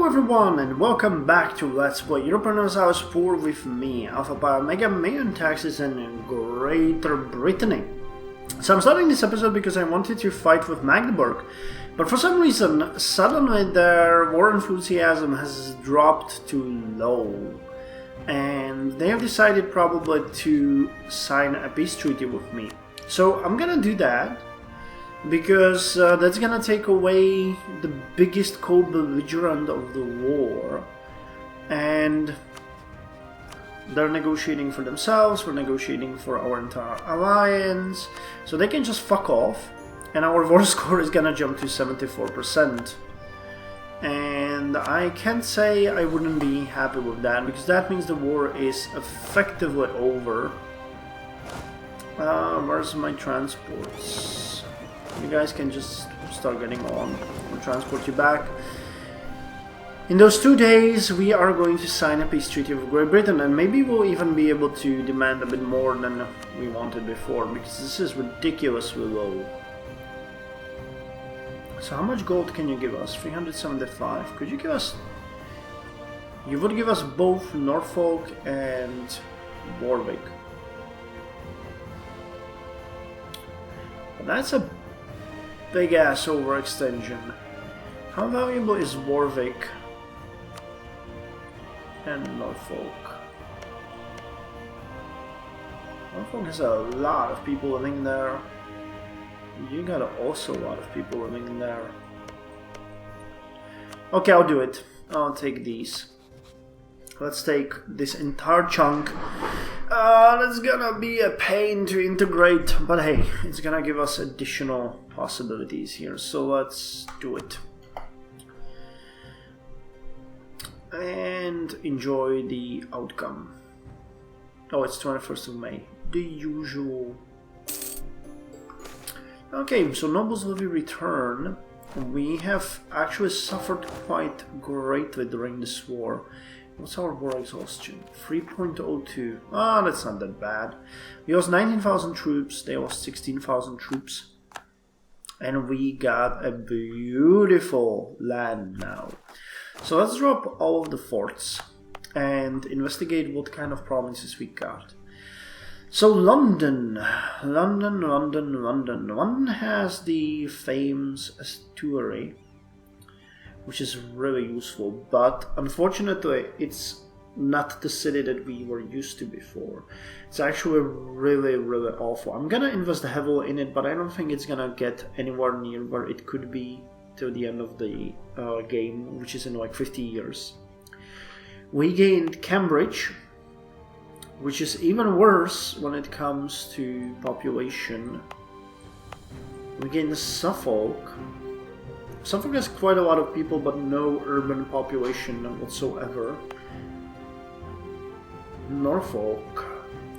Hello everyone and welcome back to Let's Play Europa Universalis IV with me, Alfapiomega, Meiou and Taxes in Greater Brittany. So I'm starting this episode because I wanted to fight with Magdeburg, but for some reason, suddenly their war enthusiasm has dropped to low. And they have decided probably to sign a peace treaty with me. So I'm gonna do that. Because that's gonna take away the biggest co-belligerent of the war, and they're negotiating for themselves, we're negotiating for our entire alliance, so they can just fuck off, and our war score is gonna jump to 74%. And I can't say I wouldn't be happy with that, because that means the war is effectively over. Where's my transports? You guys can just start getting on. We'll transport you back. In those 2 days, we are going to sign a peace treaty with Great Britain, and maybe we'll even be able to demand a bit more than we wanted before, because this is ridiculously low. So how much gold can you give us? 375. Could you give us... You would give us both Norfolk and Warwick. That's a big ass overextension. How valuable is Warwick and Norfolk? Norfolk has a lot of people living there. You got also a lot of people living there. Okay, I'll do it. I'll take these. Let's take this entire chunk. That's gonna be a pain to integrate, but hey, it's gonna give us additional possibilities here, so let's do it. And enjoy the outcome. Oh, it's 21st of May. The usual. Okay, so Nobles Levy return. We have actually suffered quite greatly during this war. What's our war exhaustion? 3.02. Ah, that's not that bad. We lost 19,000 troops, they lost 16,000 troops. And we got a beautiful land now. So let's drop all of the forts and investigate what kind of provinces we got. So London. London has the famous estuary, which is really useful, but unfortunately it's not the city that we were used to before. It's actually really awful. I'm gonna invest heavily in it, but I don't think it's gonna get anywhere near where it could be till the end of the game, which is in like 50 years. We gained Cambridge, which is even worse when it comes to population. We gained Suffolk. Suffolk has quite a lot of people, but no urban population whatsoever. Norfolk.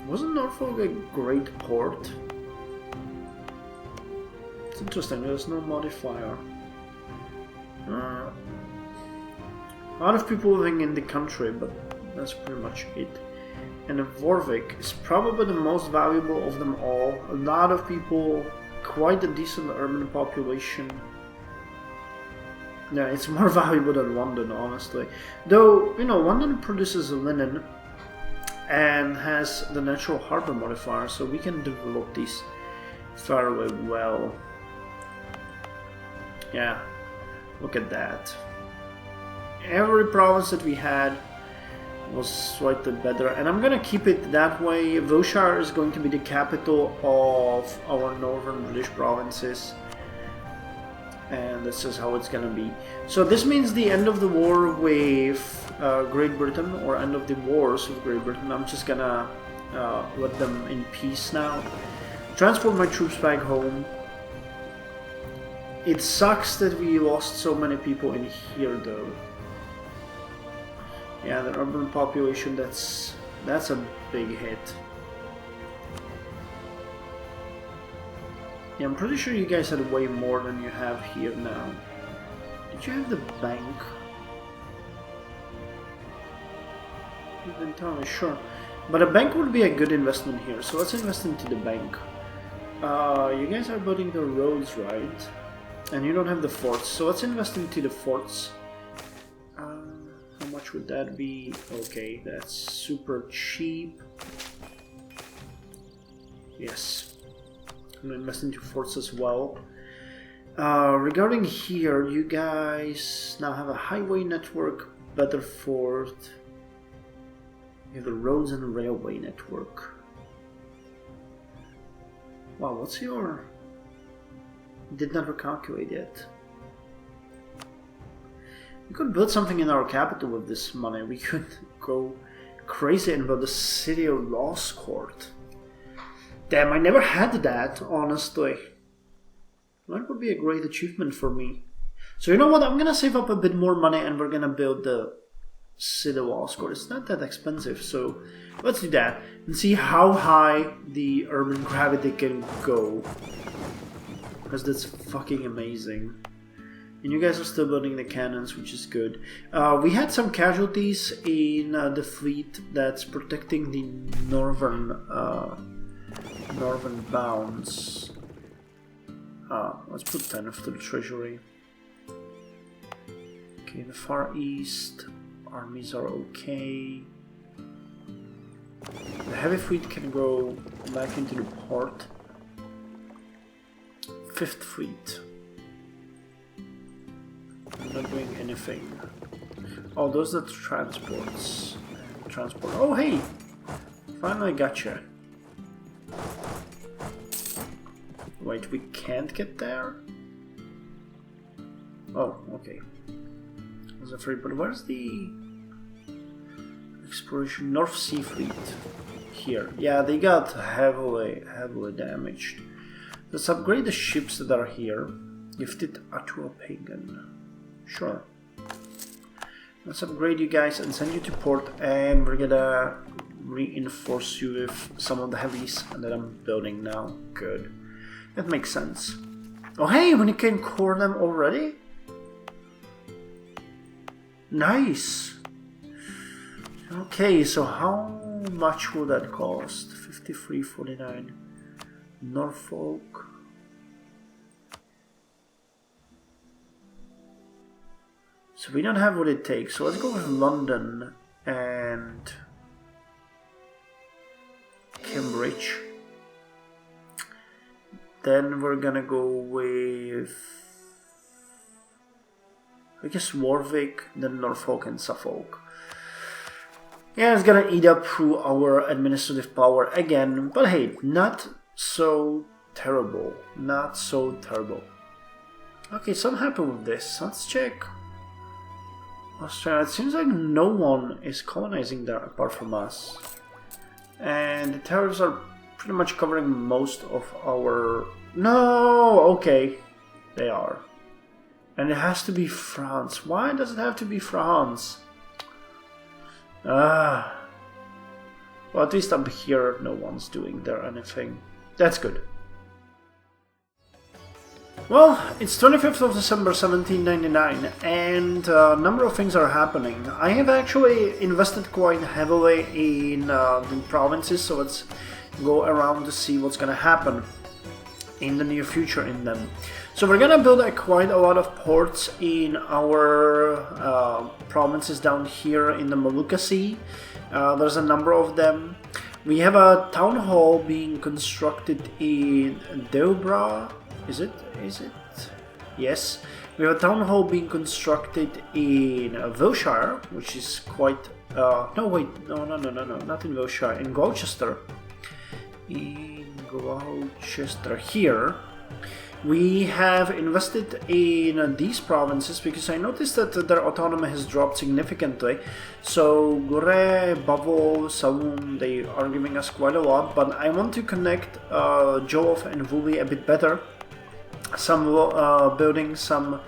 Wasn't Norfolk a great port? It's interesting, there's no modifier. A lot of people living in the country, but that's pretty much it. And Warwick is probably the most valuable of them all. A lot of people, quite a decent urban population. Yeah, it's more valuable than London, honestly. Though, you know, London produces linen and has the natural harbor modifier, so we can develop these fairly well. Yeah, look at that. Every province that we had was slightly better, and I'm gonna keep it that way. Wiltshire is going to be the capital of our northern British provinces. And this is how it's gonna be. So this means the end of the war with Great Britain, or end of the wars with Great Britain. I'm just gonna let them in peace now. Transport my troops back home. It sucks that we lost so many people in here though. Yeah, the urban population, that's a big hit. Yeah, I'm pretty sure you guys had way more than you have here now. Did you have the bank? Inventory, sure. But a bank would be a good investment here, so let's invest into the bank. You guys are building the roads, right? And you don't have the forts, so let's invest into the forts. much would that be? Okay, that's super cheap. Yes. I'm gonna invest into forts as well. Regarding here, you guys now have a highway network, better fort. You have the roads and railway network. Wow, what's your... Did not recalculate yet. We could build something in our capital with this money. We could go crazy and build the city of Lost Court. Damn, I never had that, honestly. That would be a great achievement for me. So you know what, I'm gonna save up a bit more money and we're gonna build the city of Lost Court. It's not that expensive, so let's do that. And see how high the urban gravity can go. Because that's fucking amazing. And you guys are still building the cannons, which is good. We had some casualties in the fleet that's protecting the northern bounds. Let's put 10 after the treasury. Okay, the Far East armies are okay. The heavy fleet can go back into the port. 5th fleet. I'm not doing anything. Oh, those are transports. Transport. Oh, hey! Finally gotcha. Wait, we can't get there? Oh, okay. There's a free, but where's the exploration? North Sea Fleet. Here. Yeah, they got heavily damaged. Let's upgrade the ships that are here. Gifted Atua Pagan. Sure. Let's upgrade you guys and send you to port, and we're gonna reinforce you with some of the heavies that I'm building now. Good. That makes sense. Oh hey, when you can core them already? Nice! Okay, so how much will that cost? 53.49. Norfolk. So we don't have what it takes, so let's go with London and Cambridge. Then we're gonna go with, I guess, Warwick, then Norfolk and Suffolk. Yeah, it's gonna eat up through our administrative power again, but hey, not so terrible. Not so terrible. Okay, so I'm happy with this. Let's check Australia. It seems like no one is colonizing there apart from us. And the tariffs are pretty much covering most of our... No! Okay. They are. And it has to be France. Why does it have to be France? Well, at least up here no one's doing there anything. That's good. Well, it's 25th of December 1799 and a number of things are happening. I have actually invested quite heavily in the provinces, so let's go around to see what's gonna happen in the near future in them. So we're gonna build quite a lot of ports in our provinces down here in the Molucca Sea. There's a number of them. We have a town hall being constructed in Deubra. Is it? Yes. We have a town hall being constructed in Wiltshire, which is quite... no, wait. No, not in Wiltshire. In Gloucester. Here. We have invested in these provinces because I noticed that their autonomy has dropped significantly. So Gore, Bavo, Saloon, they are giving us quite a lot, but I want to connect Jolof and Woolley a bit better. Building some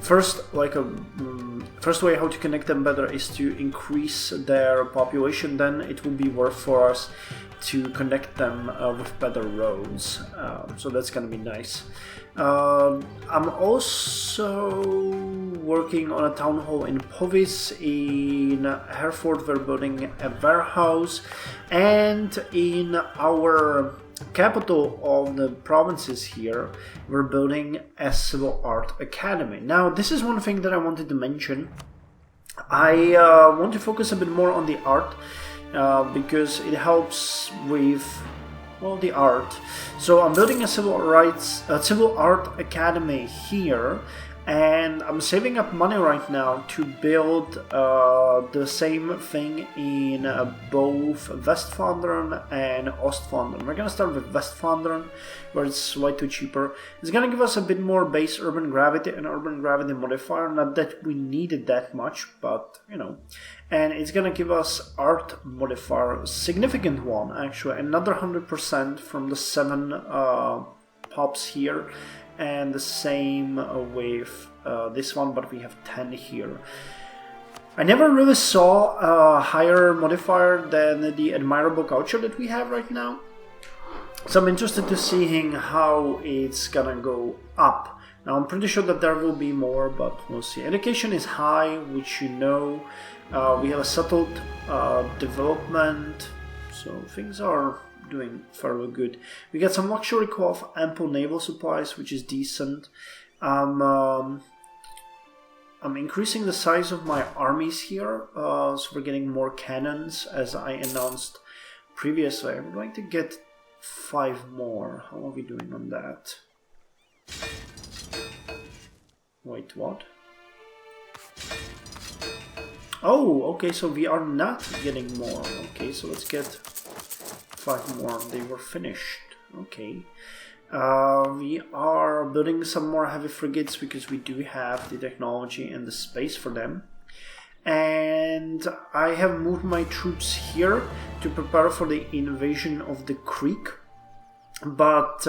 first way how to connect them better is to increase their population. Then it will be worth for us to connect them with better roads, so that's gonna be nice. I'm also working on a town hall in Povis. In Hereford we're building a warehouse, and in our capital of the provinces here we're building a civil art academy. Now this is one thing that I wanted to mention. I want to focus a bit more on the art because it helps with, well, the art. So I'm building a civil art academy here, and I'm saving up money right now to build the same thing in both Westflandern and Ostflandern. We're gonna start with Westflandern, where it's way too cheaper. It's gonna give us a bit more base urban gravity and urban gravity modifier. Not that we needed that much, but you know. And it's gonna give us art modifier, a significant one actually, another 100% from the 7 pops here. And the same with this one, but we have 10 here. I never really saw a higher modifier than the admirable culture that we have right now. So I'm interested to seeing how it's gonna go up. Now I'm pretty sure that there will be more, but we'll see. Education is high, which you know. We have a settled development, so things are doing fairly good. We get some luxury of ample naval supplies, which is decent. I'm increasing the size of my armies here, so we're getting more cannons, as I announced previously. I'm going to get 5 more. How are we doing on that? Wait, what? Oh, okay, so we are not getting more. Okay, so let's get 5 more. They were finished. Okay. We are building some more heavy frigates because we do have the technology and the space for them. And I have moved my troops here to prepare for the invasion of the Creek. But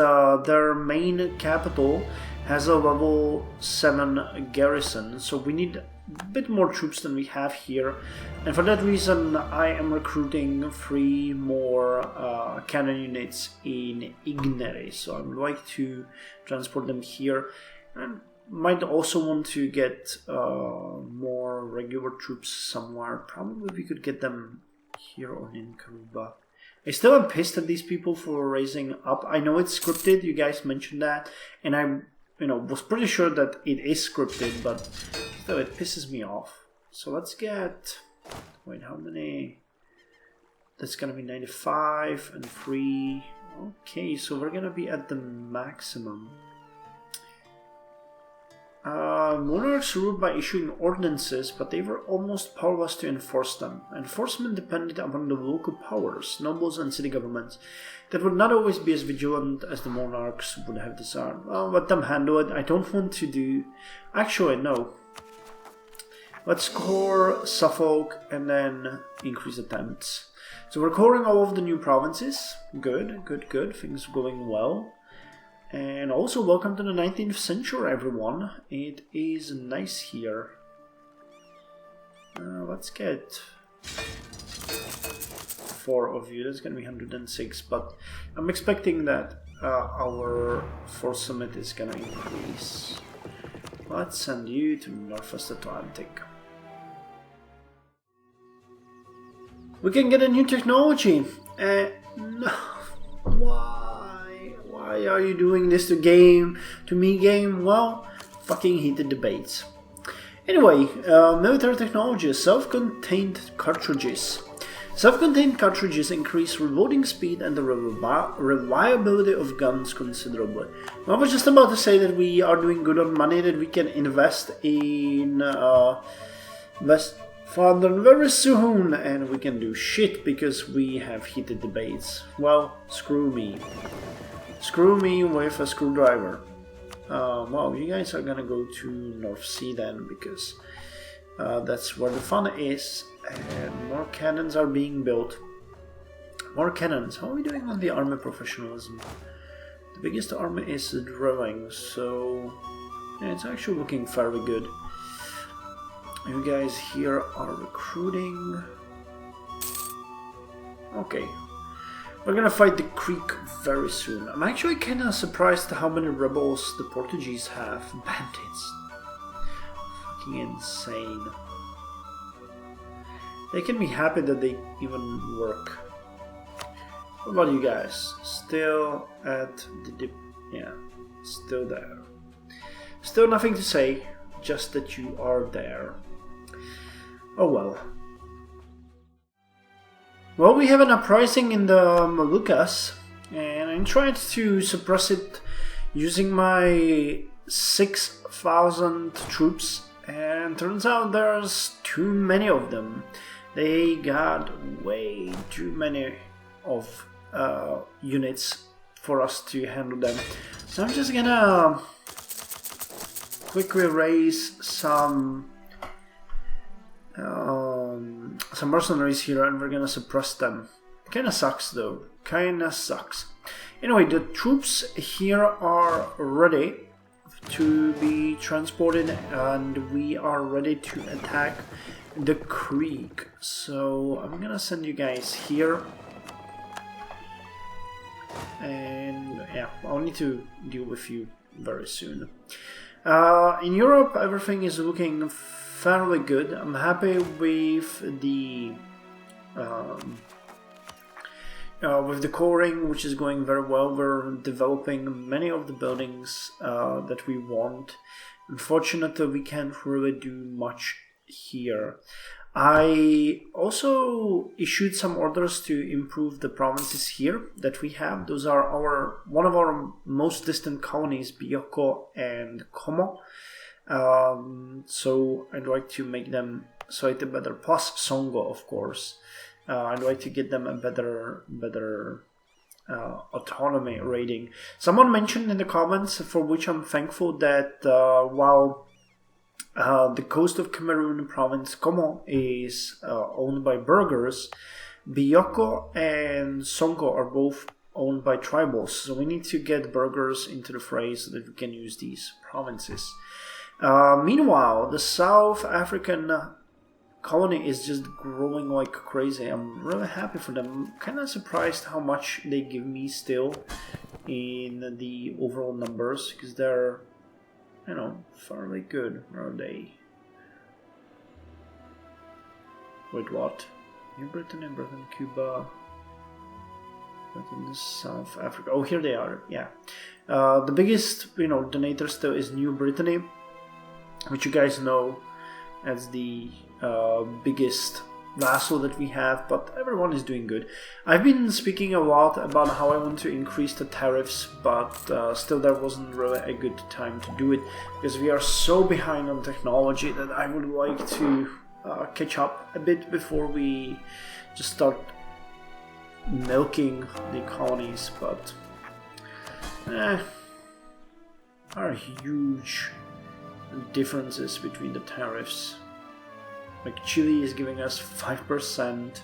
their main capital has a level 7 garrison, so we need a bit more troops than we have here, and for that reason I am recruiting 3 more cannon units in Ignere, so I would like to transport them here, and might also want to get more regular troops somewhere. Probably we could get them here or in Karuba. I still am pissed at these people for raising up. I know it's scripted, you guys mentioned that, and I was pretty sure that it is scripted, but still it pisses me off. So let's get, wait, how many? That's gonna be 95 and 3. Okay, so we're gonna be at the maximum. Monarchs ruled by issuing ordinances, but they were almost powerless to enforce them. Enforcement depended upon the local powers, nobles and city governments, that would not always be as vigilant as the monarchs would have desired. Well, let them handle it. I don't want to do... Actually, no. Let's score Suffolk and then increase attempts. So we're coring all of the new provinces. Good, good, good. Things going well. And also welcome to the 19th century, everyone. It is nice here. Let's get 4 of you. That's gonna be 106, but I'm expecting that our force summit is gonna increase. Let's send you to Northwest Atlantic. We can get a new technology. No. Why are you doing this to me game? Well, fucking heated debates. Anyway, military technology, self-contained cartridges. Self-contained cartridges increase reloading speed and the reliability of guns considerably. I was just about to say that we are doing good on money that we can invest in Westflandern very soon, and we can do shit because we have heated debates. Well, screw me. Screw me with a screwdriver. Well, you guys are gonna go to North Sea then, because that's where the fun is, and more cannons are being built. More cannons. How are we doing on the army professionalism? The biggest army is drilling, so yeah, it's actually looking fairly good. You guys here are recruiting. Okay. We're gonna fight the Creek very soon. I'm actually kinda surprised how many rebels the Portuguese have. Bandits. Fucking insane. They can be happy that they even work. What about you guys? Still at the dip? Yeah, still there. Still nothing to say, just that you are there. Oh well. Well, we have an uprising in the Moluccas, and I tried to suppress it using my 6,000 troops, and turns out there's too many of them. They got way too many of units for us to handle them. So I'm just gonna quickly raise some mercenaries here, and we're gonna suppress them. Kinda sucks though, kinda sucks. Anyway, the troops here are ready to be transported, and we are ready to attack the creek. So I'm gonna send you guys here, and yeah, I'll need to deal with you very soon. In Europe, everything is looking fairly good. I'm happy with the coring, which is going very well. We're developing many of the buildings that we want. Unfortunately, we can't really do much here. I also issued some orders to improve the provinces here that we have. Those are one of our most distant colonies, Bioko and Como. So I'd like to make them slightly better. Plus Songo, of course. I'd like to get them a better autonomy rating. Someone mentioned in the comments, for which I'm thankful, that while the coast of Cameroon province Como is owned by burghers, Bioko and Songo are both owned by tribals. So we need to get burghers into the fray so that we can use these provinces. Meanwhile, the South African colony is just growing like crazy. I'm really happy for them. I'm kind of surprised how much they give me still in the overall numbers, because they're, you know, fairly good. Where are they? Wait, what? New Britain, Cuba, Britain, South Africa. Oh, here they are. Yeah. The biggest, donator still is New Brittany, which you guys know as the biggest vassal that we have, but everyone is doing good. I've been speaking a lot about how I want to increase the tariffs, but still there wasn't really a good time to do it, because we are so behind on technology that I would like to catch up a bit before we just start milking the colonies. But are huge differences between the tariffs. Like Chile is giving us 5%,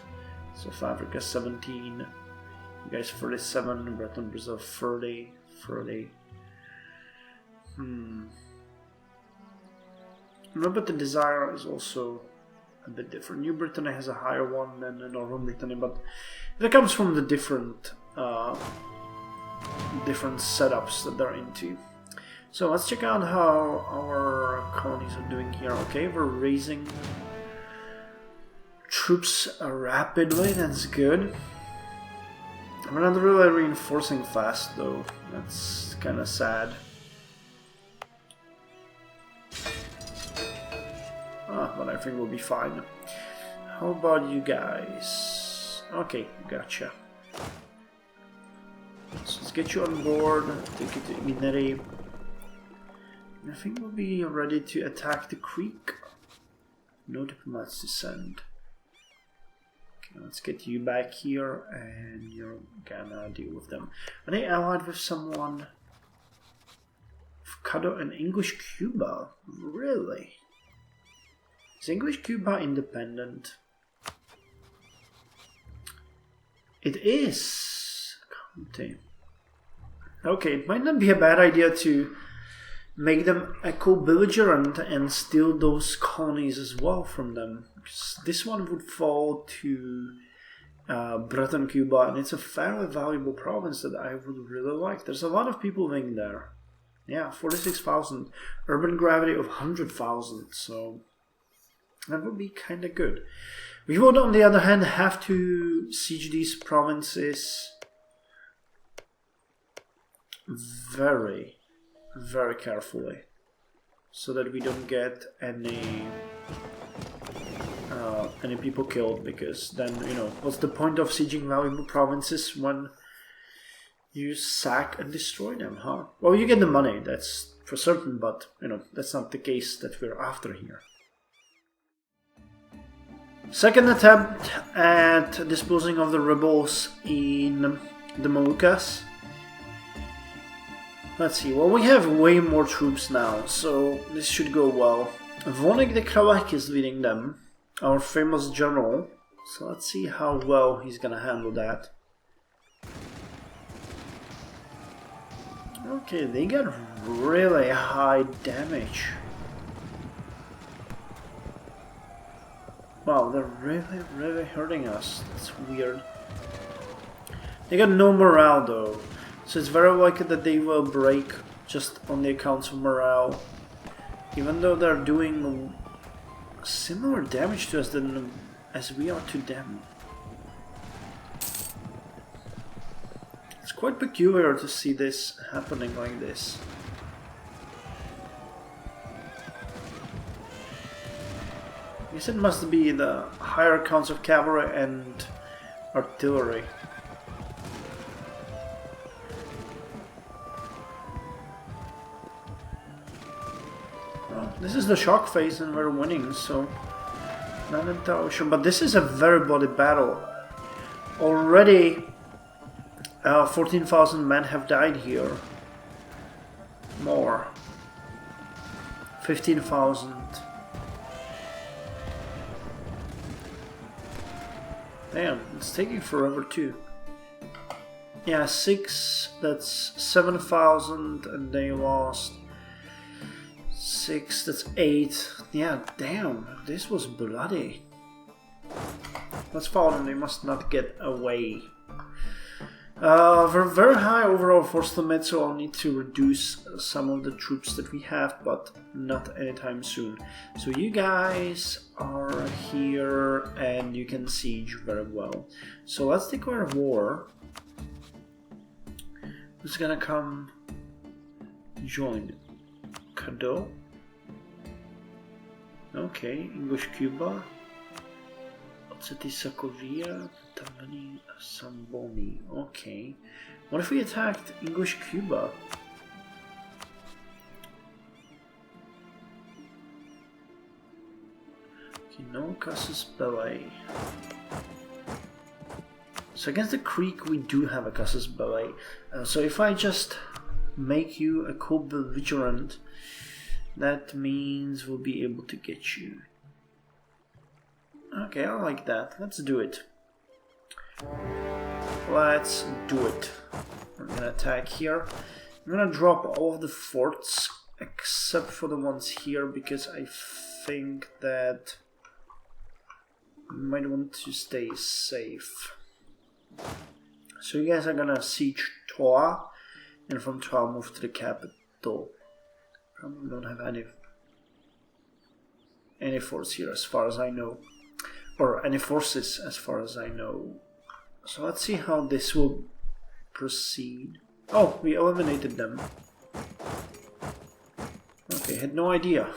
South Africa 17, you guys 47, Britain, Brazil 30. But the desire is also a bit different. New Britain has a higher one than Northern Britain, but that comes from the different setups that they're into. So let's check out how our colonies are doing here. Okay, we're raising troops rapidly, that's good. We're not really reinforcing fast though, that's kind of sad. But I think we'll be fine. How about you guys? Okay, gotcha. So let's get you on board, take you to Ineri. I think we'll be ready to attack the creek. No diplomats to send. Okay, let's get you back here, and you're gonna deal with them. Are they allied with someone? Cado and English Cuba? Really? Is English Cuba independent? It is. Okay, it might not be a bad idea to make them a co-belligerent and steal those colonies as well from them. Because this one would fall to Britain, Cuba, and it's a fairly valuable province that I would really like. There's a lot of people living there. Yeah, 46,000. Urban gravity of 100,000, so that would be kind of good. We would, on the other hand, have to siege these provinces very, very carefully, so that we don't get any any people killed, because then, you know, what's the point of sieging valuable provinces when you sack and destroy them, huh? Well, you get the money, that's for certain, but, you know, that's not the case that we're after here. Second attempt at disposing of the rebels in the Moluccas. Let's see, well, we have way more troops now, so this should go well. Vonek the Krawek is leading them, our famous general, so let's see how well he's gonna handle that. Okay, they got really high damage. Wow, they're really hurting us. That's weird. They got no morale though, so it's very likely that they will break just on the accounts of morale. Even though they're doing similar damage to us as we are to them. It's quite peculiar to see this happening like this. I guess it must be the higher counts of cavalry and artillery. Well, this is the shock phase and we're winning, so not entirely sure. But this is a very bloody battle. Already 14,000 men have died here. More. 15,000. Damn, it's taking forever too. Yeah, 6, that's 7,000, and they lost 6, that's 8. Yeah, damn, this was bloody. Let's follow them, they must not get away. We're very high overall force limit, so I'll need to reduce some of the troops that we have, but not anytime soon. So you guys are here and you can siege very well. So let's declare war. Who's gonna come join? Cadeau? Okay, English Cuba. Sokovia, Tamani, Samboni. Okay. What if we attacked English Cuba? Okay, no casus belli. So against the Creek we do have a casus belli. So if I just make you a co-belligerent, that means we'll be able to get you. Okay, I like that. Let's do it. Let's do it. I'm gonna attack here. I'm gonna drop all of the forts except for the ones here because I think that we might want to stay safe. So you guys are gonna siege Toa, and from Toa move to the capital. Probably don't have any force here as far as I know. Or any forces as far as I know. So let's see how this will proceed. Oh, we eliminated them. Okay, had no idea.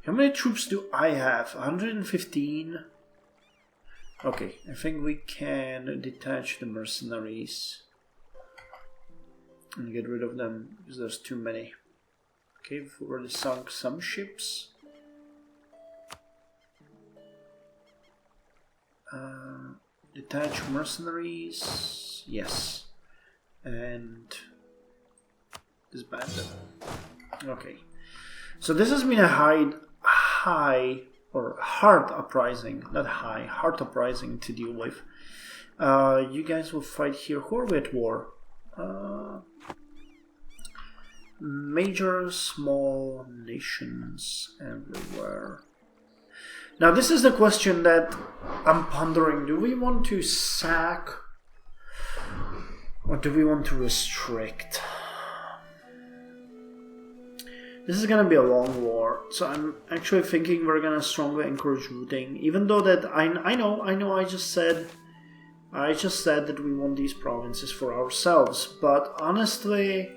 How many troops do I have? 115? Okay, I think we can detach the mercenaries and get rid of them because there's too many. Okay, we've already sunk some ships. Detach mercenaries, yes, and disband them. Okay, so this has been a hard uprising, not high, hard uprising to deal with. You guys will fight here. Who are we at war? Major, small nations everywhere. Now this is the question that I'm pondering. Do we want to sack or do we want to restrict? This is gonna be a long war, so I'm actually thinking we're gonna strongly encourage looting. Even though that I know I just said that we want these provinces for ourselves, but honestly,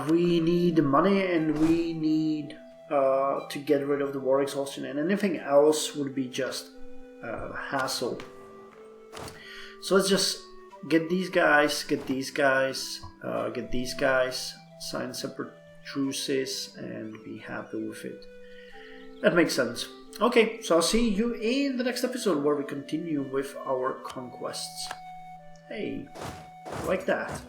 we need money and we need to get rid of the war exhaustion, and anything else would be just hassle. So let's just get these guys, get these guys, sign separate truces, and be happy with it. That makes sense. Okay, so I'll see you in the next episode where we continue with our conquests. Hey, like that.